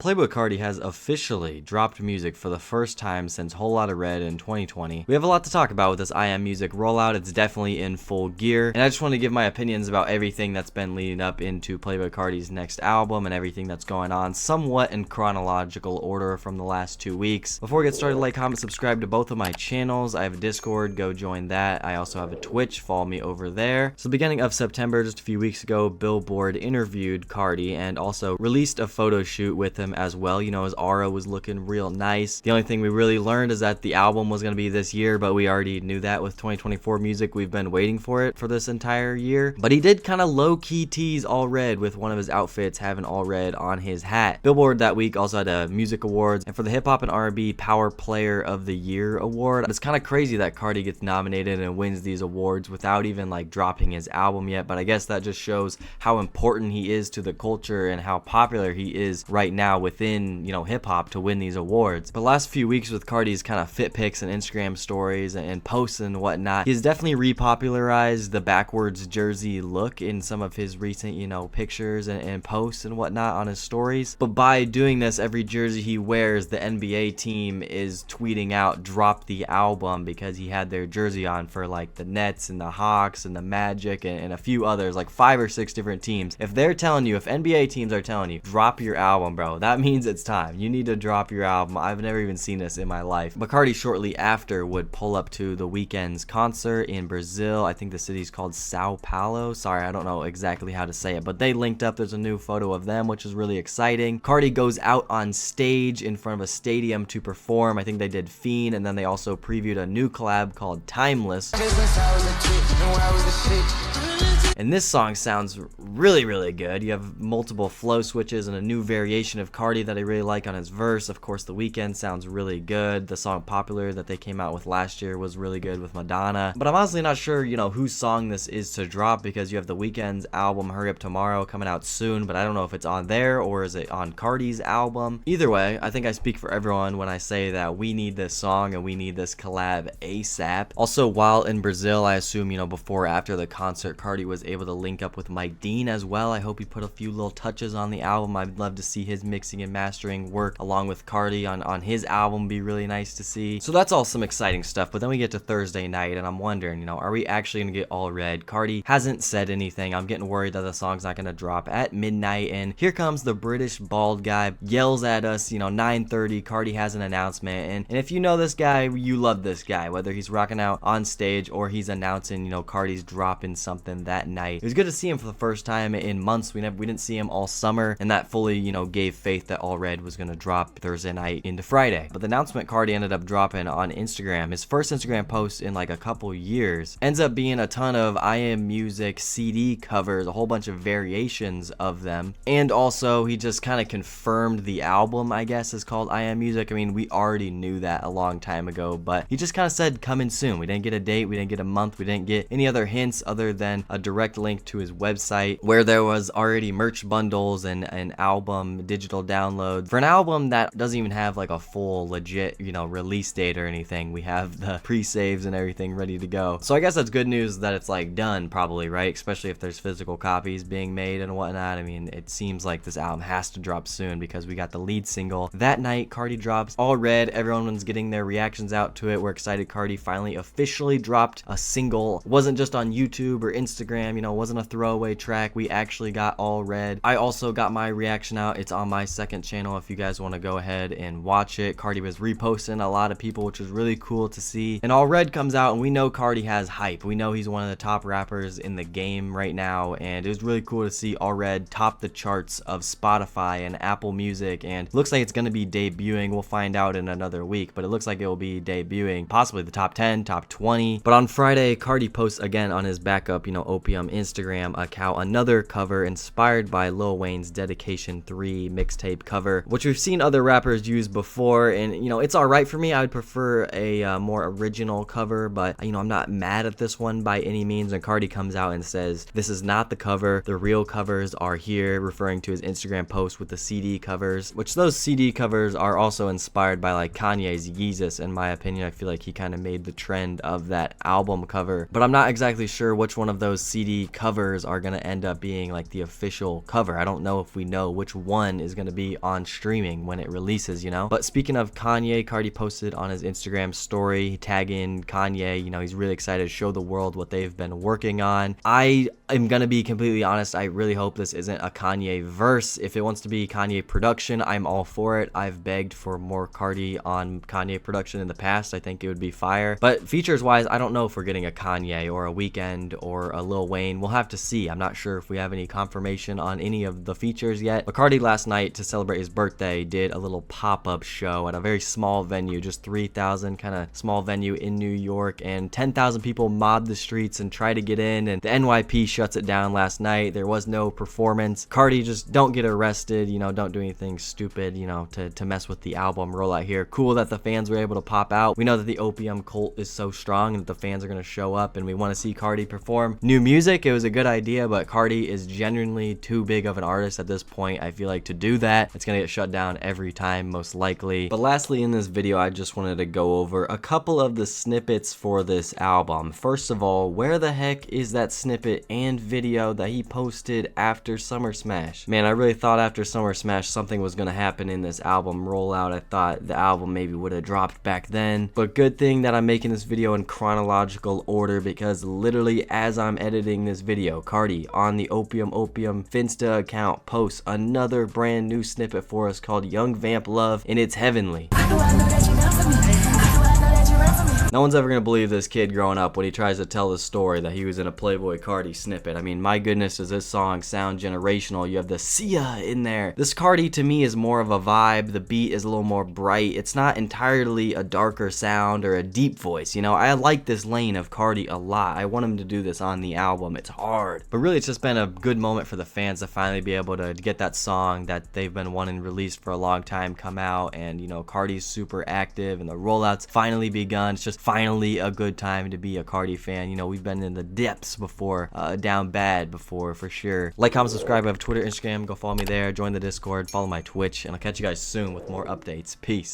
Playboi Carti has officially dropped music for the first time since Whole Lotta Red in 2020. We have a lot to talk about with this I Am Music rollout. It's definitely in full gear, and I just want to give my opinions about everything that's been leading up into Playboi Carti's next album and everything that's going on, somewhat in chronological order from the last 2 weeks. Before we get started, like, comment, subscribe to both of my channels. I have a Discord, go join that. I also have a Twitch, follow me over there. So beginning of September, just a few weeks ago, Billboard interviewed Carti and also released a photo shoot with him as well. You know, his aura was looking real nice. The only thing we really learned is that the album was going to be this year, but we already knew that with 2024 music. We've been waiting for it for this entire year. But he did kind of low-key tease All Red with one of his outfits having All Red on his hat. Billboard that week also had a music awards, and for the Hip Hop and R&B Power Player of the Year award, it's kind of crazy that Carti gets nominated and wins these awards without even like dropping his album yet, but I guess that just shows how important he is to the culture and how popular he is right now within, you know, hip-hop to win these awards. But last few weeks with Carti's kind of fit pics and Instagram stories and posts and whatnot, he's definitely repopularized the backwards jersey look in some of his recent, you know, pictures and posts and whatnot on his stories. But by doing this, every jersey he wears, the NBA team is tweeting out drop the album, because he had their jersey on for like the Nets and the Hawks and the Magic and a few others, like 5 or 6 different teams. If they're telling you, if NBA teams are telling you drop your album, bro, that means it's time. You need to drop your album. I've never even seen this in my life. But Carti shortly after would pull up to the Weeknd's concert in Brazil. I think the city's called Sao Paulo. Sorry, I don't know exactly how to say it, but they linked up. There's a new photo of them, which is really exciting. Carti goes out on stage in front of a stadium to perform. I think they did Fiend, and then they also previewed a new collab called Timeless. And this song sounds really, really good. You have multiple flow switches and a new variation of Carti that I really like on his verse. Of course, The Weeknd sounds really good. The song Popular that they came out with last year was really good with Madonna. But I'm honestly not sure, you know, whose song this is to drop, because you have The Weeknd's album Hurry Up Tomorrow coming out soon, but I don't know if it's on there or is it on Carti's album. Either way, I think I speak for everyone when I say that we need this song and we need this collab ASAP. Also, while in Brazil, I assume, you know, before or after the concert, Carti was able to link up with Mike Dean as well. I hope he put a few little touches on the album. I'd love to see his mixing and mastering work along with Carti on his album. Be really nice to see. So that's all some exciting stuff. But then we get to Thursday night, and I'm wondering, you know, are we actually gonna get All Red? Carti hasn't said anything. I'm getting worried that the song's not gonna drop at midnight, and here comes the British bald guy, yells at us, you know, 9:30. Carti has an announcement, and if you know this guy, you love this guy, whether he's rocking out on stage or he's announcing, you know, Carti's dropping something that night. It was good to see him for the first time in months. We didn't see him all summer, and that fully, you know, gave faith that All Red was gonna drop Thursday night into Friday. But the announcement Carti ended up dropping on Instagram, his first Instagram post in like a couple years, ends up being a ton of I Am Music CD covers, a whole bunch of variations of them, and also he just kind of confirmed the album, I guess, is called I Am Music. I mean, we already knew that a long time ago, but he just kind of said coming soon. We didn't get a date, we didn't get a month, we didn't get any other hints other than a direct link to his website where there was already merch bundles and an album digital download for an album that doesn't even have like a full legit, you know, release date or anything. We have the pre-saves and everything ready to go. So I guess that's good news that it's like done, probably, right? Especially if there's physical copies being made and whatnot. I mean, it seems like this album has to drop soon because we got the lead single that night. Carti drops All Red. Everyone's getting their reactions out to it. We're excited. Carti finally officially dropped a single. It wasn't just on YouTube or Instagram, you know, it wasn't a throwaway track. We actually got All Red. I also got my reaction out. It's on my second channel if you guys want to go ahead and watch it. Carti was reposting a lot of people, which was really cool to see. And All Red comes out, and we know Carti has hype. We know he's one of the top rappers in the game right now, and it was really cool to see All Red top the charts of Spotify and Apple Music, and it looks like it's going to be debuting. We'll find out in another week, but it looks like it will be debuting possibly the top 10, top 20. But on Friday, Carti posts again on his backup, you know, Opium Instagram account another cover inspired by Lil Wayne's Dedication 3 mixtape cover, which we've seen other rappers use before, and you know, it's alright for me. I would prefer a more original cover, but you know, I'm not mad at this one by any means. And Carti comes out and says this is not the cover, the real covers are here, referring to his Instagram post with the CD covers, which those CD covers are also inspired by like Kanye's Yeezus. In my opinion, I feel like he kind of made the trend of that album cover, but I'm not exactly sure which one of those CD CD covers are gonna end up being like the official cover. I don't know if we know which one is gonna be on streaming when it releases, you know. But speaking of Kanye, Carti posted on his Instagram story tagging Kanye. You know, he's really excited to show the world what they've been working on. I am gonna be completely honest, I really hope this isn't a Kanye verse. If it wants to be Kanye production, I'm all for it. I've begged for more Carti on Kanye production in the past. I think it would be fire. But features wise, I don't know if we're getting a Kanye or a Weeknd or a Lil Wayne. We'll have to see. I'm not sure if we have any confirmation on any of the features yet. But Carti last night, to celebrate his birthday, did a little pop-up show at a very small venue, just 3,000 kind of small venue in New York, and 10,000 people mobbed the streets and tried to get in, and the NYP shuts it down last night. There was no performance. Carti, just don't get arrested, you know, don't do anything stupid, you know, to mess with the album rollout here. Cool that the fans were able to pop out. We know that the opium cult is so strong and that the fans are going to show up, and we want to see Carti perform new music. It was a good idea, but Carti is genuinely too big of an artist at this point. I feel like to do that, it's going to get shut down every time, most likely. But lastly, in this video, I just wanted to go over a couple of the snippets for this album. First of all, where the heck is that snippet and video that he posted after Summer Smash? Man, I really thought after Summer Smash something was going to happen in this album rollout. I thought the album maybe would have dropped back then, but good thing that I'm making this video in chronological order, because literally as I'm editing this video, Carti on the Opium Finsta account posts another brand new snippet for us called Young Vamp Love, and it's heavenly. No one's ever gonna believe this kid growing up when he tries to tell the story that he was in a Playboi Carti snippet. I mean, my goodness, does this song sound generational? You have the Sia in there. This Carti to me is more of a vibe. The beat is a little more bright. It's not entirely a darker sound or a deep voice. You know, I like this lane of Carti a lot. I want him to do this on the album. It's hard. But really, it's just been a good moment for the fans to finally be able to get that song that they've been wanting released for a long time come out. And, you know, Carti's super active and the rollout's finally begun. It's just finally a good time to be a Carti fan. You know, we've been in the depths before, down bad before, for sure. Like, comment, subscribe. I have Twitter, Instagram. Go follow me there. Join the Discord. Follow my Twitch. And I'll catch you guys soon with more updates. Peace.